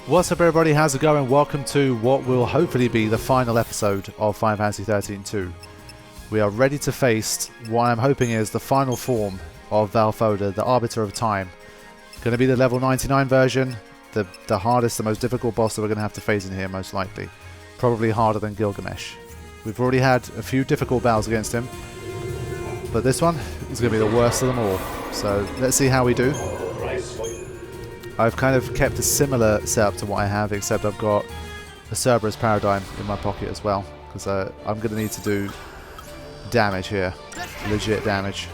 What's up everybody, how's it going? Welcome to what will hopefully be the final episode of Final Fantasy XIII-2. We are ready to face what I'm hoping is the final form of Valfodr, the Arbiter of Time. Going to be the level 99 version, the hardest, the most difficult boss that we're going to have to face in here most likely. Probably harder than Gilgamesh. We've already had a few difficult battles against him, but this one is going to be the worst of them all. So let's see how we do. I've kind of kept a similar setup to what I have, except I've got a Cerberus Paradigm in my pocket as well, because I'm going to need to do damage here, legit damage.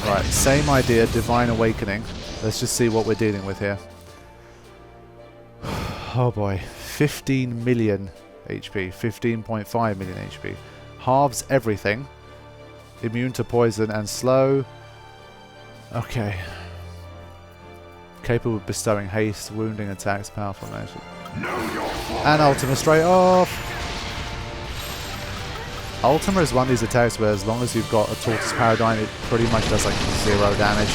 Right, same idea, Divine Awakening. Let's just see what we're dealing with here. Oh boy, 15 million HP, 15.5 million HP. Halves everything. Immune to poison and slow. Okay. Capable of bestowing haste, wounding attacks, powerful magic. And Ultima straight off! Ultima is one of these attacks where as long as you've got a Tortoise Paradigm, it pretty much does like 0 damage.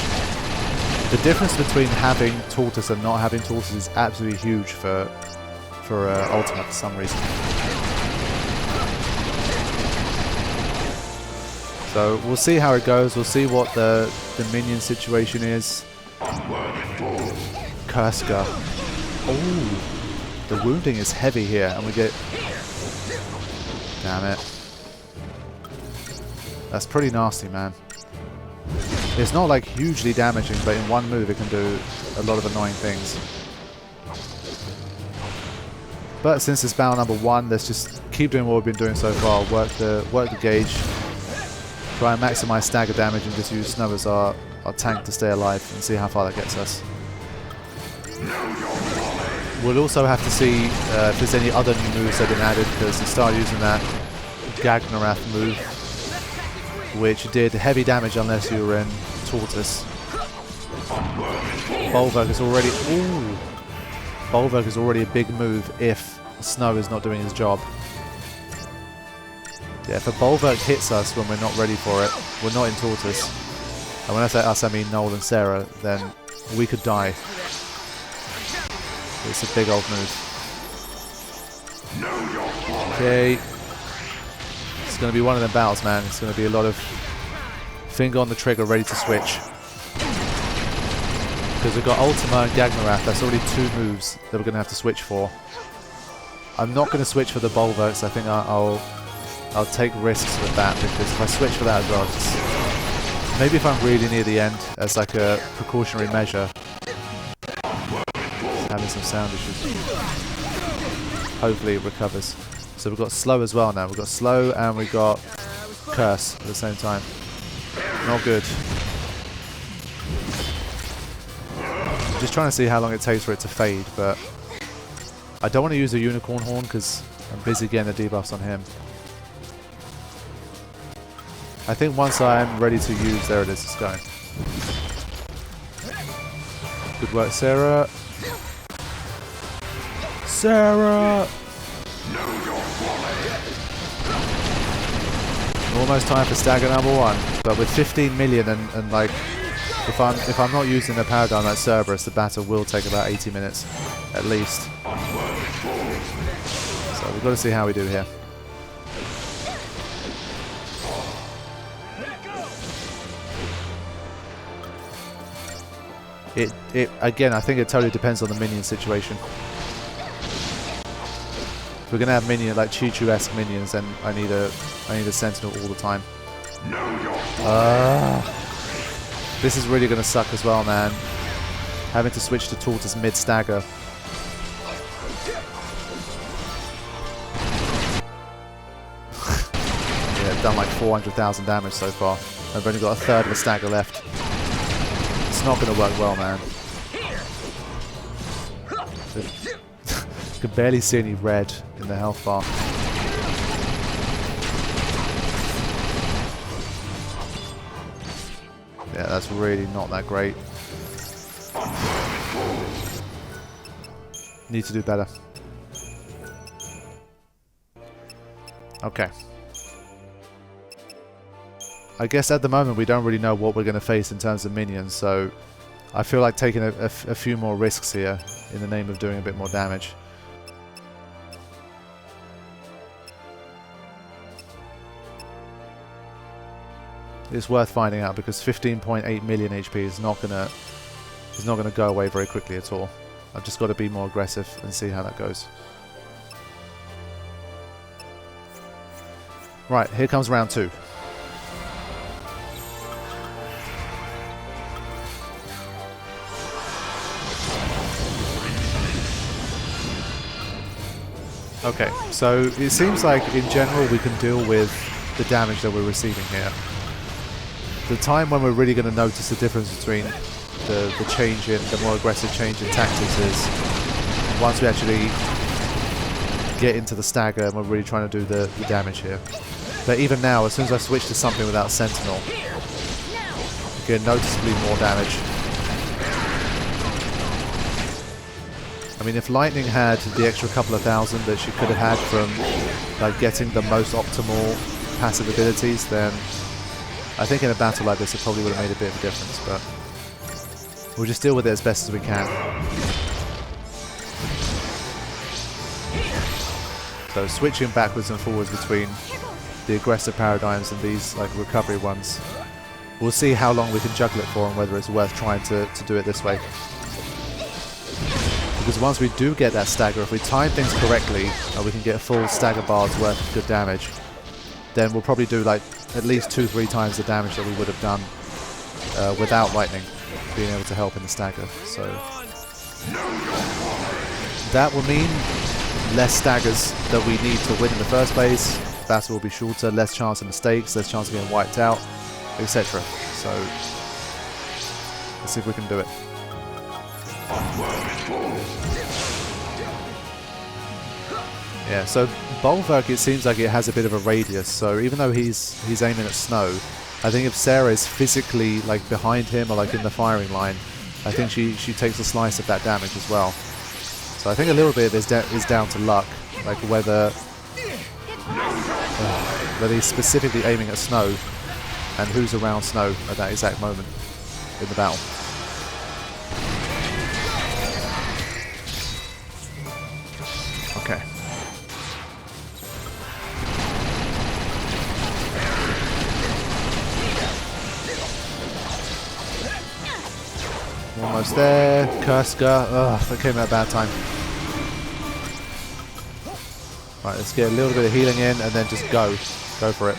The difference between having Tortoise and not having Tortoise is absolutely huge for Ultima for some reason. So we'll see how it goes, we'll see what the minion situation is. Kurska. Oh, the wounding is heavy here, and we get... Damn it. That's pretty nasty, man. It's not like hugely damaging, but in one move it can do a lot of annoying things. But since it's battle number 1, let's just keep doing what we've been doing so far. Work the gauge. Try and maximize stagger damage and just use Snow as our tank to stay alive and see how far that gets us. We'll also have to see if there's any other new moves that have been added, because we started using that Gagnarath move, which did heavy damage unless you were in Tortoise. Bolverk is already... Ooh! Bolverk is already a big move if Snow is not doing his job. Yeah, if a Bolverk hits us when we're not ready for it, we're not in Tortoise. And when I say us, I mean Noel and Sarah, then we could die. It's a big old move. Okay. It's going to be one of them battles, man. It's going to be a lot of finger on the trigger, ready to switch. Because we've got Ultima and Gagnarath. That's already 2 moves that we're going to have to switch for. I'm not going to switch for the Bolverks. I think I'll take risks with that, because if I switch for that as well, just maybe if I'm really near the end as like a precautionary measure. Having some sound issues. Hopefully it recovers. So we've got slow as well now. We've got slow and we've got curse at the same time. Not good. I'm just trying to see how long it takes for it to fade, but I don't want to use a unicorn horn because I'm busy getting the debuffs on him. I think once I'm ready to use, there it is, it's going. Good work, Sarah. Sarah! Almost time for stagger number 1, but with 15 million and like, if I'm not using the paradigm like Cerberus, the battle will take about 80 minutes at least. So we've got to see how we do here. Again, I think it totally depends on the minion situation. If we're gonna have minion like Chi-Chu-esque minions, then I need a sentinel all the time. This is really gonna suck as well, man. Having to switch to Tortoise mid stagger. Yeah, I've done like 400,000 damage so far. I've only got a third of a stagger left. It's not going to work well, man. You can barely see any red in the health bar. Yeah, that's really not that great. Need to do better. Okay. I guess at the moment we don't really know what we're going to face in terms of minions, so I feel like taking a few more risks here. in the name of doing a bit more damage. It's worth finding out because 15.8 million HP is not gonna go away very quickly at all. I've just got to be more aggressive and see how that goes. Right, here comes round 2. Okay, so it seems like in general we can deal with the damage that we're receiving here. The time when we're really going to notice the difference between the change in, the more aggressive change in tactics is once we actually get into the stagger and we're really trying to do the damage here. But even now, as soon as I switch to something without Sentinel, you get noticeably more damage. I mean, if Lightning had the extra couple of thousand that she could have had from like getting the most optimal passive abilities, then I think in a battle like this it probably would have made a bit of a difference, but we'll just deal with it as best as we can. So switching backwards and forwards between the aggressive paradigms and these like recovery ones. We'll see how long we can juggle it for and whether it's worth trying to do it this way. Because once we do get that stagger, if we time things correctly and we can get a full stagger bar's worth of good damage, then we'll probably do like at least 2-3 times the damage that we would have done without Lightning being able to help in the stagger. So that will mean less staggers that we need to win in the first place. Battle will be shorter, less chance of mistakes, less chance of getting wiped out, etc. So let's see if we can do it. Yeah, so Valfodr, it seems like it has a bit of a radius, so even though he's aiming at snow, I think if Sarah is physically like behind him or like in the firing line, I think she takes a slice of that damage as well. So I think a little bit of this is down to luck, like whether he's specifically aiming at snow and who's around snow at that exact moment in the battle. Okay. Almost there. Kurska. Ugh, that came at a bad time. Right, let's get a little bit of healing in and then just go. Go for it.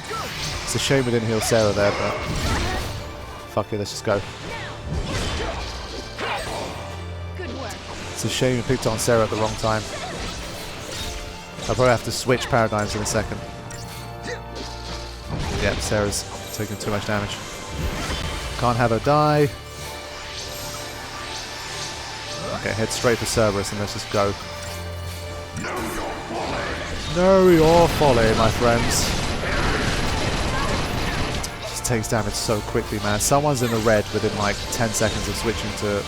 It's a shame we didn't heal Sarah there, but fuck it, let's just go. It's a shame we picked on Sarah at the wrong time. I'll probably have to switch paradigms in a second. Yeah, Sarah's taking too much damage. Can't have her die. Okay, head straight for Cerberus and let's just go. Know your folly, my friends. Just takes damage so quickly, man. Someone's in the red within like 10 seconds of switching to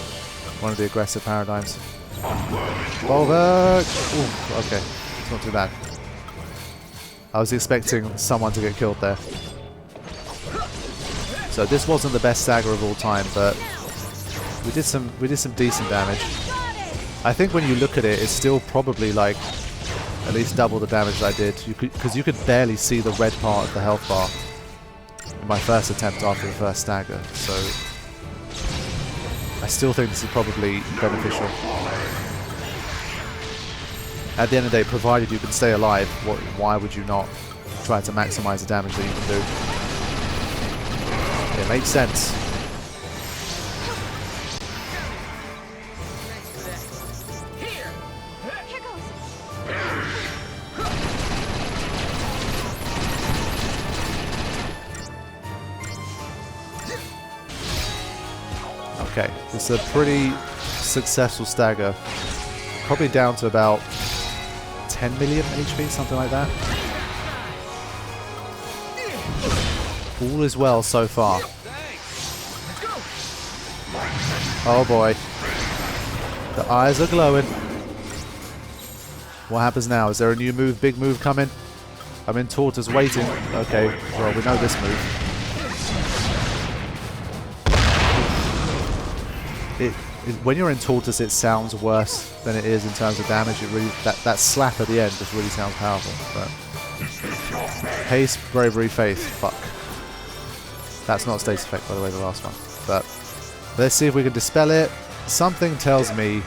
one of the aggressive paradigms. Valfodr! Ooh, okay, it's not too bad. I was expecting someone to get killed there. So this wasn't the best stagger of all time, but we did some decent damage. I think when you look at it, it's still probably like at least double the damage that I did, because you could barely see the red part of the health bar in my first attempt after the first stagger. So I still think this is probably beneficial. At the end of the day, provided you can stay alive, why would you not try to maximize the damage that you can do? It makes sense. Okay, it's a pretty successful stagger. Probably down to about 10 million HP, something like that. All is well so far. Oh boy. The eyes are glowing. What happens now? Is there a new move, big move coming? I'm in Tortoise waiting. Okay, well we know this move. when you're in Tortoise, it sounds worse than it is in terms of damage. It really that slap at the end just really sounds powerful. But haste, bravery, faith. Fuck. That's not a status effect, by the way, the last one. But let's see if we can dispel it. Something tells me,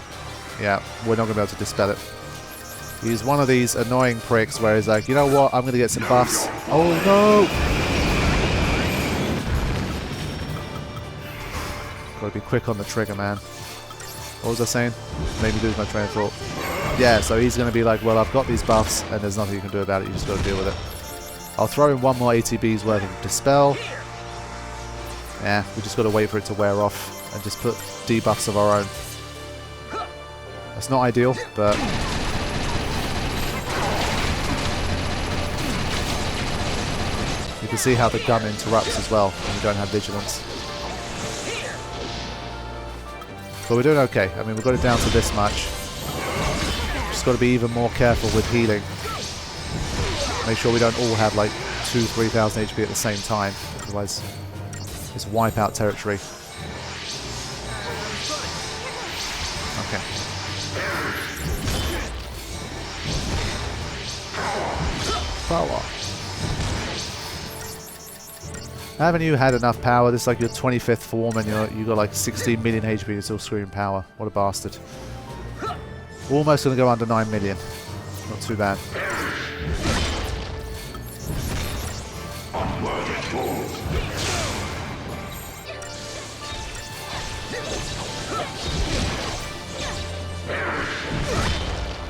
yeah, we're not going to be able to dispel it. He's one of these annoying pricks where he's like, you know what, I'm going to get some buffs. Oh no! Got to be quick on the trigger, man. What was I saying? Made me lose my train of thought. Yeah, so he's going to be like, well, I've got these buffs and there's nothing you can do about it. You just got to deal with it. I'll throw in one more ATB's worth of dispel. Yeah, we just got to wait for it to wear off and just put debuffs of our own. That's not ideal, but you can see how the gun interrupts as well when you don't have vigilance. But we're doing okay. I mean, we've got it down to this much. Just got to be even more careful with healing. Make sure we don't all have like 2,000-3,000 HP at the same time. Otherwise, it's wipeout territory. Okay. Power. Haven't you had enough power? This is like your 25th form and you got like 16 million HP and still screaming power. What a bastard. Almost going to go under 9 million. Not too bad.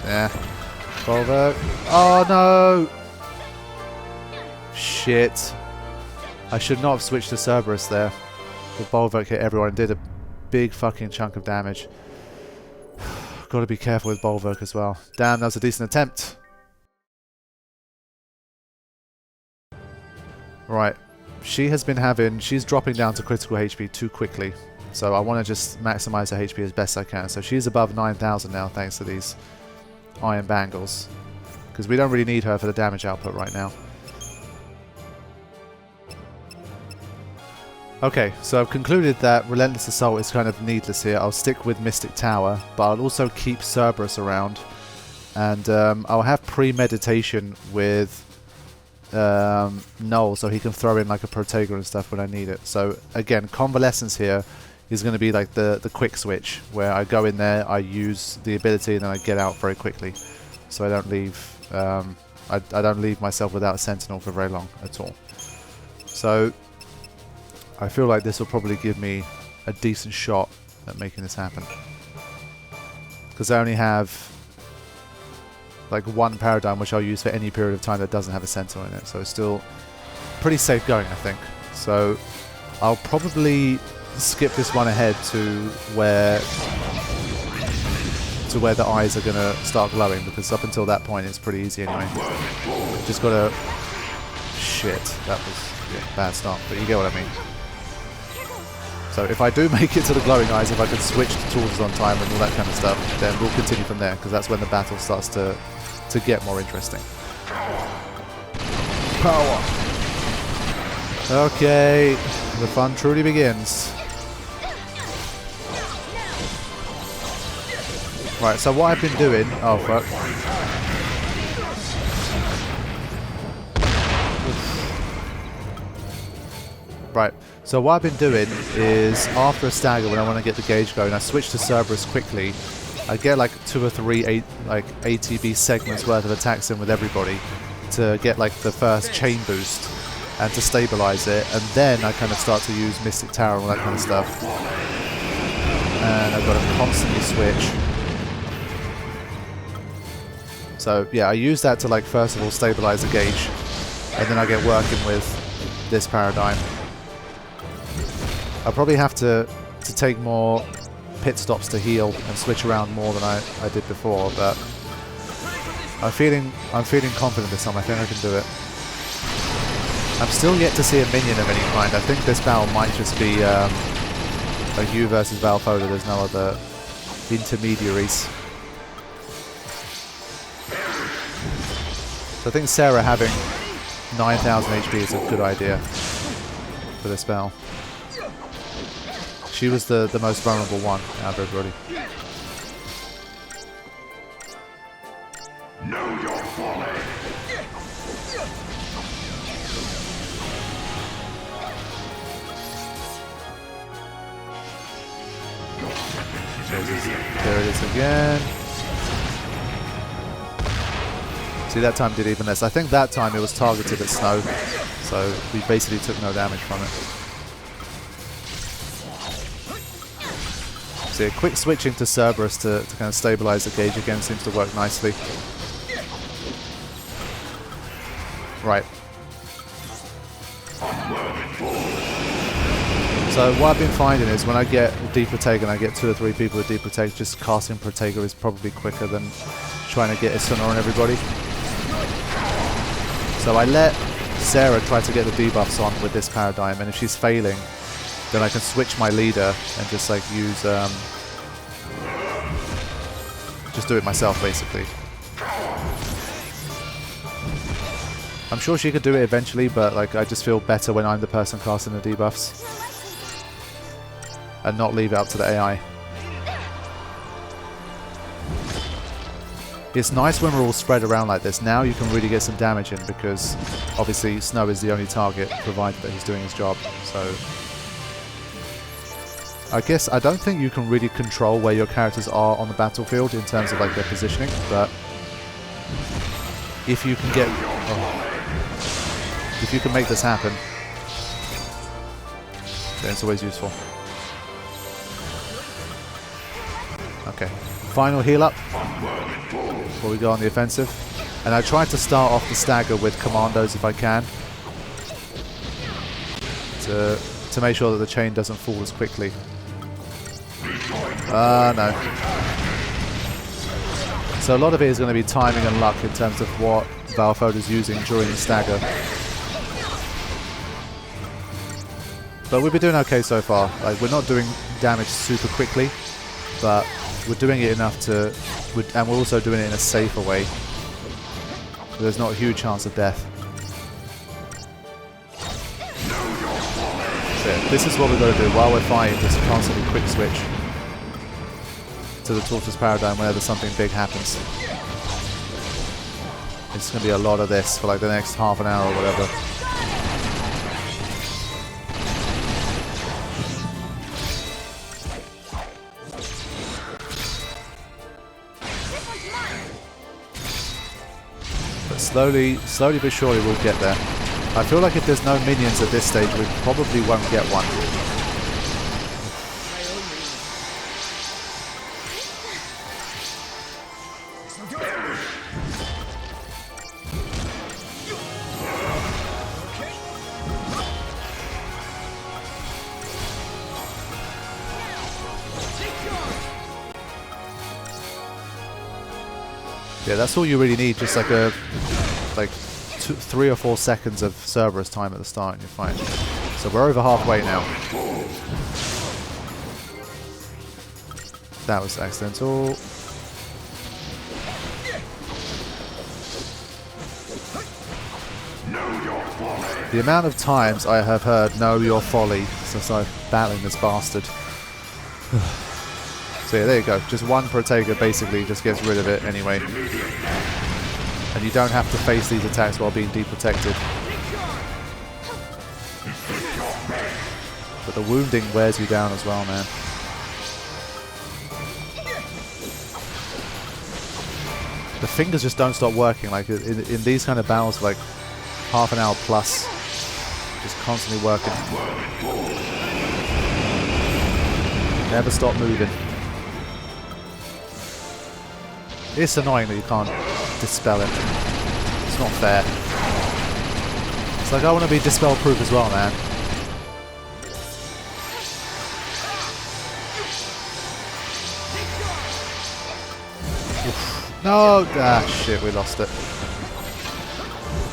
Yeah. Valfodr. Oh no! Shit. I should not have switched to Cerberus there. The Valfodr hit everyone and did a big fucking chunk of damage. Gotta be careful with Valfodr as well. Damn, that was a decent attempt. Right. She has been having... She's dropping down to critical HP too quickly. So I want to just maximize her HP as best I can. So she's above 9,000 now thanks to these iron bangles. Because we don't really need her for the damage output right now. Okay, so I've concluded that Relentless Assault is kind of needless here. I'll stick with Mystic Tower, but I'll also keep Cerberus around. And I'll have Premeditation with Null, so he can throw in like a Protega and stuff when I need it. So again, Convalescence here is going to be like the quick switch, where I go in there, I use the ability, and then I get out very quickly. So I don't leave I don't leave myself without a Sentinel for very long at all. So I feel like this will probably give me a decent shot at making this happen. Because I only have like one paradigm which I'll use for any period of time that doesn't have a Sentinel in it. So it's still pretty safe going, I think. So I'll probably skip this one ahead to where the eyes are going to start glowing, because up until that point it's pretty easy anyway. Just got to... Shit, that was a bad start, but you get what I mean. So if I do make it to the glowing eyes, if I can switch to tools on time and all that kind of stuff, then we'll continue from there, because that's when the battle starts to get more interesting. Power! Okay, the fun truly begins. Right, so what I've been doing... Oh, fuck. Right, so what I've been doing is, after a stagger, when I want to get the gauge going, I switch to Cerberus quickly. I get like 2 or 3 ATB segments worth of attacks in with everybody to get like the first chain boost and to stabilize it, and then I kind of start to use Mystic Tower and all that kind of stuff. And I've got to constantly switch. So yeah, I use that to like first of all stabilize the gauge, and then I get working with this paradigm. I'll probably have to take more pit stops to heal and switch around more than I did before, but I'm feeling confident this time. I think I can do it. I'm still yet to see a minion of any kind. I think this battle might just be a you versus Valfodr. There's no other intermediaries. So I think Sarah having 9,000 HP is a good idea for this battle. she was the most vulnerable one out of everybody. Know your folly. There it is again. See, that time did even less. I think that time it was targeted at Snow, so we basically took no damage from it. See, a quick switching to Cerberus to kind of stabilize the gauge again seems to work nicely. Right. So what I've been finding is when I get Deep Protego and I get 2 or 3 people with Deep Protego, just casting Protego is probably quicker than trying to get Isuna on everybody. So I let Sarah try to get the debuffs on with this paradigm, and if she's failing, then I can switch my leader and just like use, just do it myself basically. I'm sure she could do it eventually, but like I just feel better when I'm the person casting the debuffs and not leave it up to the AI. It's nice when we're all spread around like this. Now you can really get some damage in because obviously Snow is the only target provided that he's doing his job. So I guess I don't think you can really control where your characters are on the battlefield in terms of like their positioning, but if you can get if you can make this happen, then it's always useful. Okay, final heal up before we go on the offensive. And I tried to start off the stagger with commandos if I can, to make sure that the chain doesn't fall as quickly. No. So a lot of it is going to be timing and luck in terms of what Valfodr is using during the stagger. But we've been doing okay so far. Like, we're not doing damage super quickly, but we're doing it enough to, and we're also doing it in a safer way. So there's not a huge chance of death. So yeah, this is what we've got to do while we're fighting, just constantly quick switch to the Tortoise Paradigm whenever something big happens. It's going to be a lot of this for like the next half an hour or whatever. Slowly but surely we'll get there. I feel like if there's no minions at this stage, we probably won't get one. Yeah, that's all you really need, just like a 3 or 4 seconds of Cerberus time at the start and you're fine. So we're over halfway now. That was accidental. The amount of times I have heard "know your folly" since I've battling this bastard. So yeah, there you go. Just one Protego basically just gets rid of it anyway. And you don't have to face these attacks while being deprotected. But the wounding wears you down as well, man. The fingers just don't stop working. Like in these kind of battles, like half an hour plus, just constantly working. Never stop moving. It's annoying that you can't dispel it. It's not fair. It's like I want to be dispel proof as well, man. Oof. No! Ah, shit, we lost it.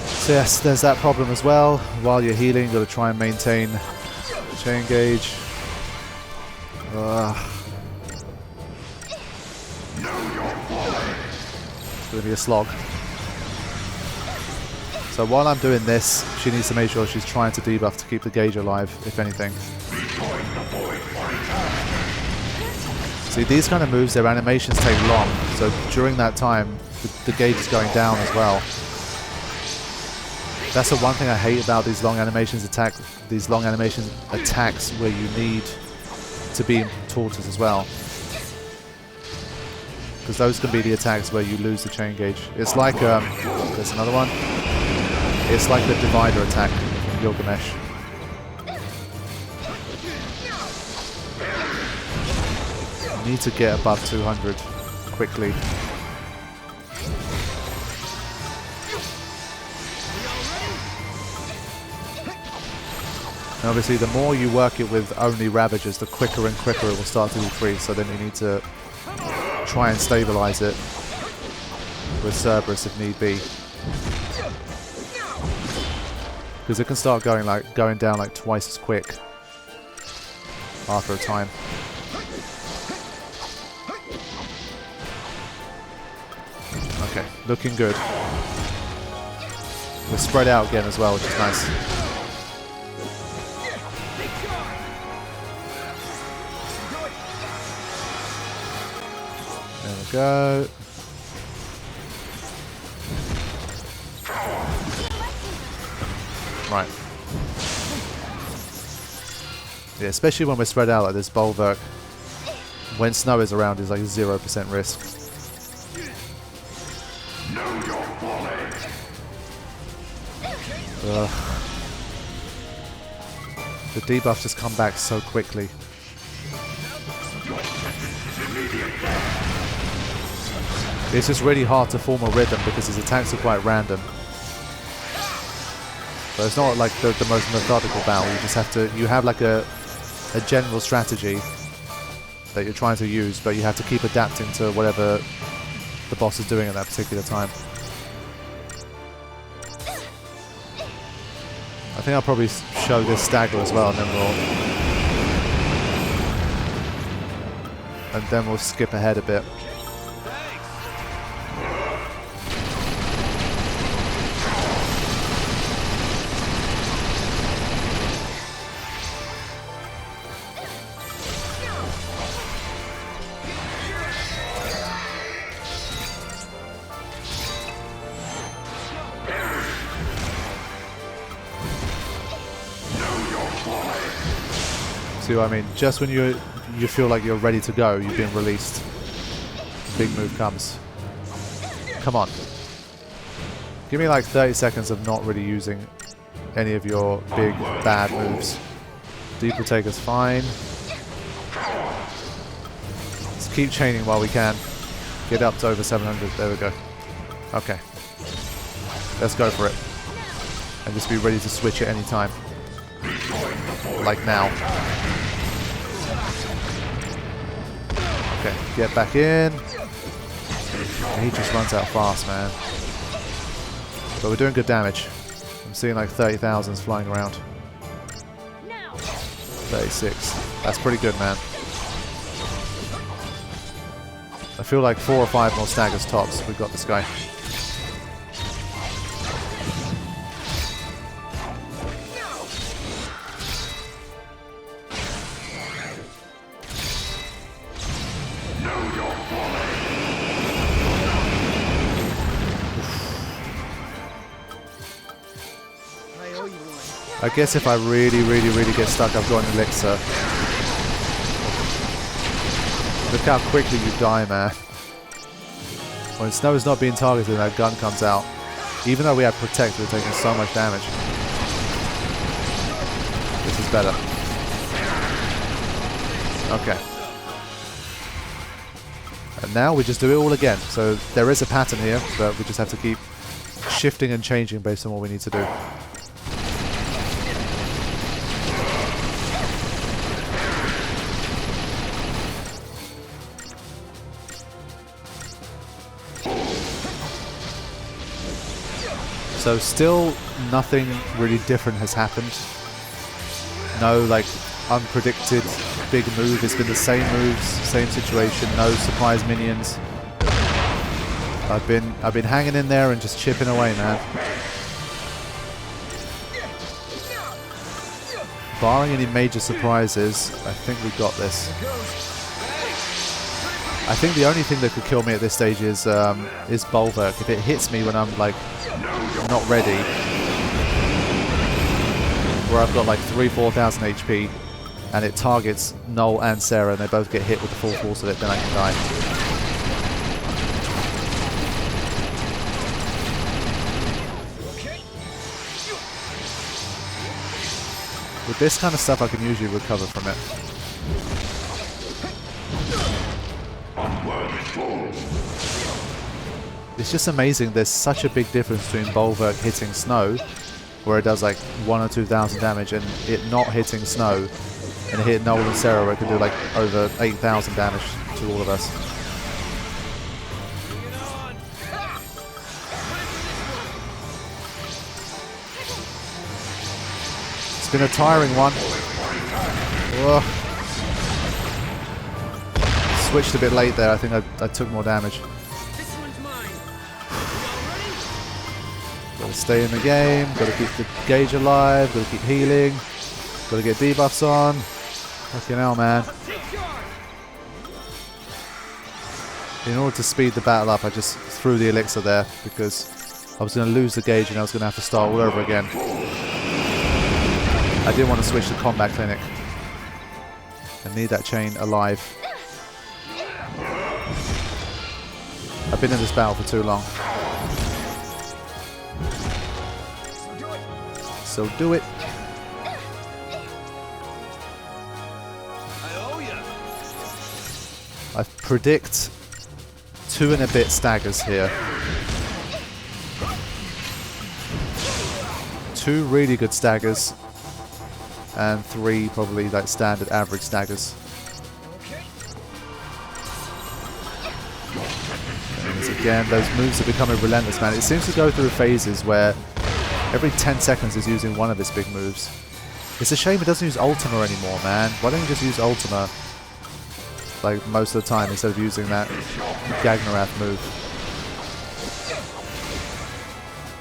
So yes, there's that problem as well. While you're healing, you've got to try and maintain the chain gauge. It's going to be a slog. So while I'm doing this, she needs to make sure she's trying to debuff to keep the gauge alive, if anything. See, these kind of moves, their animations take long, so during that time, the gauge is going down as well. That's the one thing I hate about these long animations attacks where you need to be in tortoise as well. Because those can be the attacks where you lose the chain gauge. It's like, there's another one. It's like the divider attack from Gilgamesh. You need to get above 200 quickly. And obviously the more you work it with only Ravagers, the quicker and quicker it will start to decrease, so then you need to try and stabilize it with Cerberus if need be. Because it can start going down like twice as quick after a time. Okay, looking good. We're spread out again as well, which is nice. There we go. Right. Yeah, especially when we're spread out like this, Bulwark, when snow is around, is like 0% risk. The debuffs just come back so quickly. It's just really hard to form a rhythm because his attacks are quite random. So it's not like the most methodical battle. You just have to, you have like a general strategy that you're trying to use, but you have to keep adapting to whatever the boss is doing at that particular time. I think I'll probably show this stagger as well, and then we'll skip ahead a bit. See what I mean? Just when you feel like you're ready to go, you've been released. Big move comes. Come on. Give me like 30 seconds of not really using any of your big bad moves. Deep take is fine. Let's keep chaining while we can. Get up to over 700. There we go. Okay. Let's go for it. And just be ready to switch at any time. Like now. Okay, get back in. He just runs out fast, man. But we're doing good damage. I'm seeing like 30,000s flying around. 36. That's pretty good, man. I feel like 4 or 5 more staggers tops. We've got this guy. I guess if I really get stuck, I've got an elixir. Look how quickly you die, man. When snow is not being targeted and that gun comes out, even though we have protect, we're taking so much damage. This is better. Okay. And now we just do it all again. So there is a pattern here, but we just have to keep shifting and changing based on what we need to do. So still nothing really different has happened. No like unpredicted big move. It's been the same moves, same situation, no surprise minions. I've been hanging in there and just chipping away, man. Barring any major surprises, I think we got this. I think the only thing that could kill me at this stage is Bulwark. If it hits me when I'm like not ready, where I've got like 3,000-4,000 HP, and it targets Noel and Sarah, and they both get hit with the full force of it, then I can die. With this kind of stuff, I can usually recover from it. It's just amazing. There's such a big difference between Bulwark hitting Snow, where it does like 1,000 or 2,000 damage, and it not hitting Snow, and it hit Noel and Sarah, where it can do like over 8,000 damage to all of us. It's been a tiring one. Whoa. Switched a bit late there. I think I took more damage. Gotta stay in the game. Gotta keep the gauge alive. Gotta keep healing. Gotta get debuffs on. Fucking hell, man. In order to speed the battle up, I just threw the elixir there because I was going to lose the gauge and I was going to have to start all over again. I didn't want to switch to combat clinic. I need that chain alive. I've been in this battle for too long. So do it. I predict 2 and a bit staggers here. 2 really good staggers. And 3 probably like standard average staggers. And again, those moves are becoming relentless, man. It seems to go through phases where every 10 seconds is using one of its big moves. It's a shame it doesn't use Ultima anymore, man. Why don't you just use Ultima like most of the time instead of using that Gagnarath move?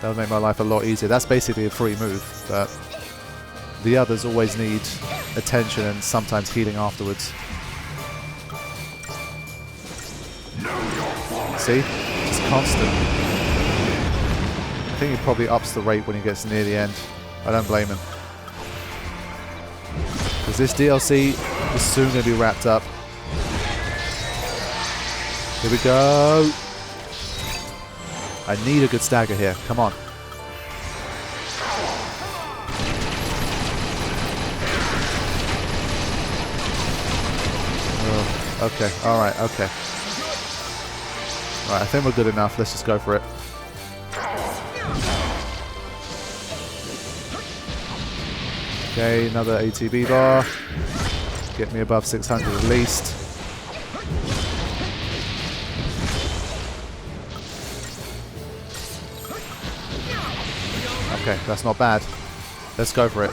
That would make my life a lot easier. That's basically a free move, but the others always need attention and sometimes healing afterwards. See? It's constant. I think he probably ups the rate when he gets near the end. I don't blame him. Because this DLC is soon going to be wrapped up. Here we go. I need a good stagger here. Come on. Oh, okay. Alright, okay. Alright, I think we're good enough. Let's just go for it. Okay, another ATB bar. Get me above 600 at least. Okay, that's not bad. Let's go for it.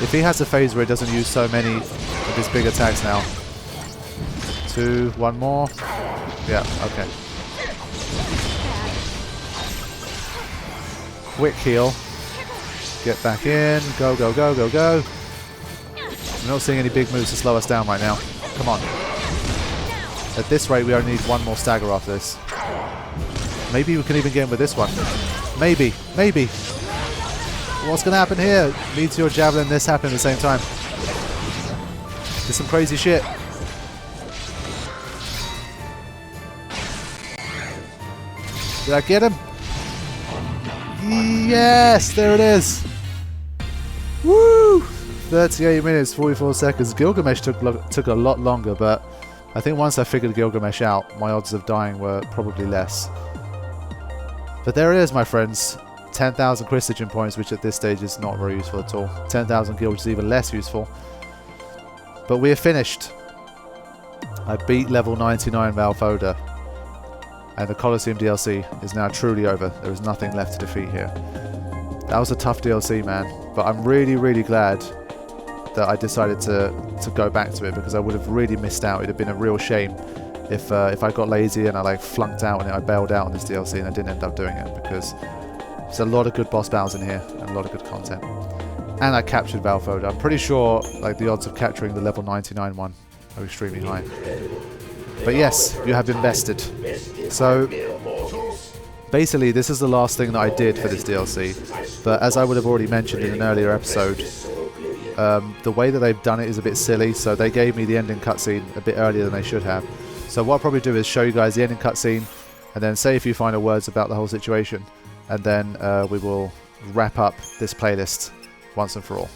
If he has a phase where he doesn't use so many of his big attacks now. 2, 1 more. Yeah, okay. Quick heal. Get back in. Go, go, go, go, go. I'm not seeing any big moves to slow us down right now. Come on. At this rate, we only need 1 more stagger after this. Maybe we can even get in with this one. Maybe. Maybe. What's going to happen here? Meteor, Javelin, this happen at the same time. There's some crazy shit. Did I get him? Yes! There it is! Woo! 38 minutes, 44 seconds. Gilgamesh took a lot longer, but I think once I figured Gilgamesh out, my odds of dying were probably less. But there it is, my friends. 10,000 Christian points, which at this stage is not very useful at all. 10,000 gil, which is even less useful. But we are finished. I beat level 99 Valfodr. And the Coliseum DLC is now truly over. There is nothing left to defeat here. That was a tough DLC, man. But I'm really, really glad that I decided to go back to it, because I would have really missed out. It would have been a real shame if I got lazy and I like flunked out and I bailed out on this DLC and I didn't end up doing it, because there's a lot of good boss battles in here and a lot of good content. And I captured Valfodr. I'm pretty sure like the odds of capturing the level 99 one are extremely high. But yes, you have invested. So basically this is the last thing that I did for this DLC, but as I would have already mentioned in an earlier episode, the way that they've done it is a bit silly, so they gave me the ending cutscene a bit earlier than they should have. So what I'll probably do is show you guys the ending cutscene, and then say a few final words about the whole situation, and then we will wrap up this playlist once and for all.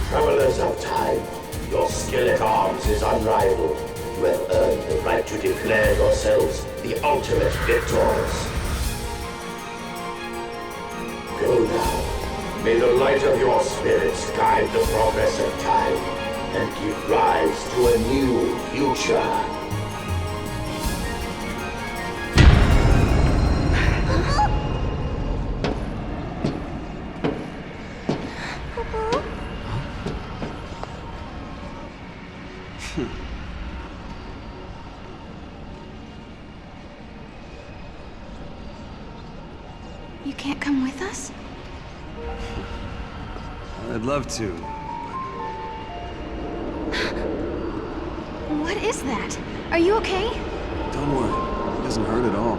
Travelers of time, your skill at arms is unrivaled. You have earned the right to declare yourselves the ultimate victors. Go now. May the light of your spirits guide the progress of time and give rise to a new future. You can't come with us? I'd love to. What is that? Are you okay? Don't worry, it doesn't hurt at all.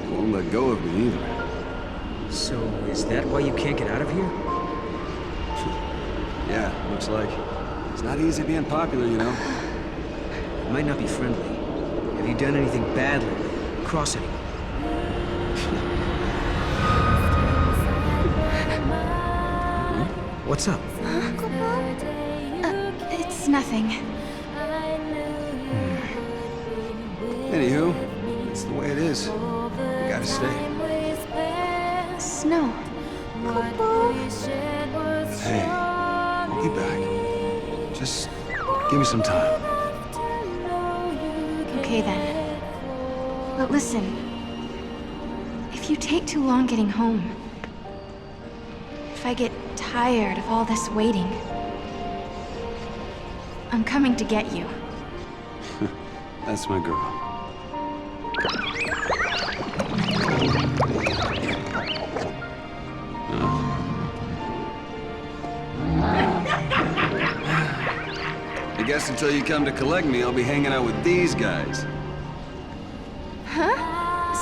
It won't let go of me either. So, is that why you can't get out of here? Yeah, looks like. It's not easy being popular, you know. It might not be friendly. Have you done anything bad lately? Cross anyone? What's up? It's nothing. Anywho, it's the way it is. You gotta stay. Snow. Hey, I'll be back. Just give me some time. Okay then. But listen. If you take too long getting home, if I get tired of all this waiting, I'm coming to get you. That's my girl. I guess until you come to collect me, I'll be hanging out with these guys. Huh?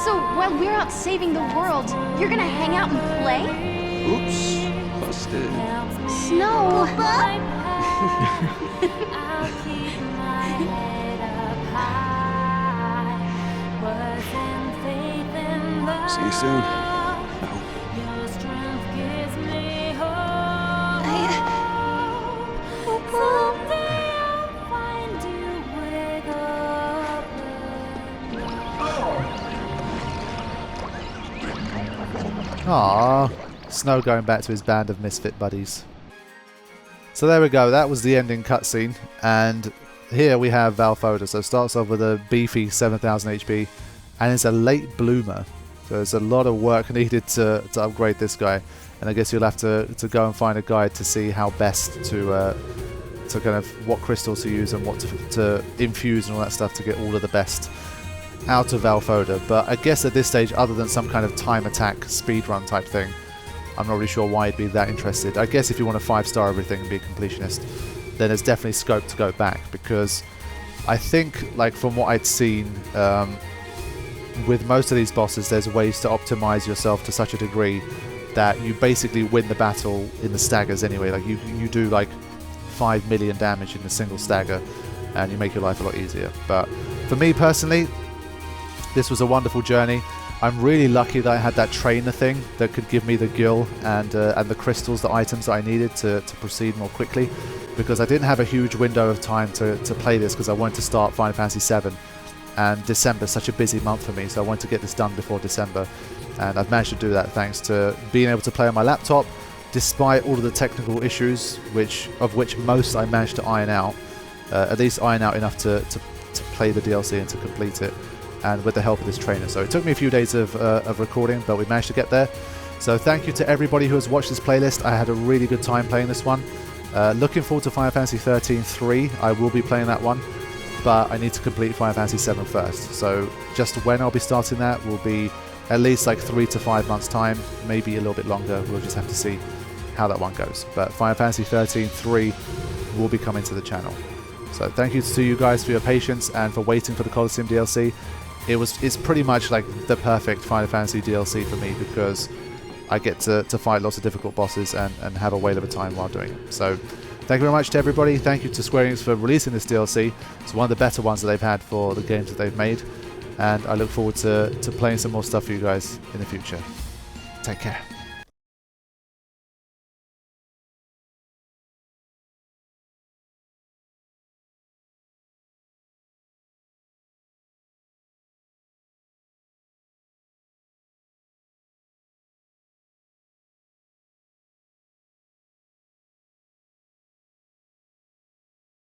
So while we're out saving the world, you're gonna hang out and play? Oops. Busted. Snow! See you soon. Aww, Snow going back to his band of misfit buddies. So there we go, that was the ending cutscene, and here we have Valfodr. So it starts off with a beefy 7000 HP, and it's a late bloomer. So there's a lot of work needed to upgrade this guy, and I guess you'll have to go and find a guide to see how best to kind of what crystals to use and what to infuse and all that stuff to get all of the best out of Valfodr. But I guess at this stage, other than some kind of time attack speedrun type thing, I'm not really sure why you'd be that interested. I guess if you want to 5-star everything and be a completionist, then there's definitely scope to go back, because I think, like, from what I'd seen, with most of these bosses, there's ways to optimize yourself to such a degree that you basically win the battle in the staggers anyway. Like, you do like 5 million damage in a single stagger, and you make your life a lot easier. But for me personally, this was a wonderful journey. I'm really lucky that I had that trainer thing that could give me the gil and the crystals, the items that I needed to proceed more quickly, because I didn't have a huge window of time to play this, because I wanted to start Final Fantasy VII, and December is such a busy month for me, so I wanted to get this done before December, and I've managed to do that thanks to being able to play on my laptop, despite all of the technical issues, of which most I managed to iron out, at least iron out enough to play the DLC and to complete it, and with the help of this trainer. So it took me a few days of recording, but we managed to get there. So thank you to everybody who has watched this playlist. I had a really good time playing this one. Looking forward to Final Fantasy XIII-3. I will be playing that one, but I need to complete Final Fantasy VII first. So just when I'll be starting that will be at least like 3 to 5 months time, maybe a little bit longer. We'll just have to see how that one goes. But Final Fantasy XIII-3 will be coming to the channel. So thank you to you guys for your patience and for waiting for the Coliseum DLC. It's pretty much like the perfect Final Fantasy DLC for me, because I get to fight lots of difficult bosses and have a whale of a time while doing it. So thank you very much to everybody. Thank you to Square Enix for releasing this DLC. It's one of the better ones that they've had for the games that they've made, and I look forward to playing some more stuff for you guys in the future. Take care.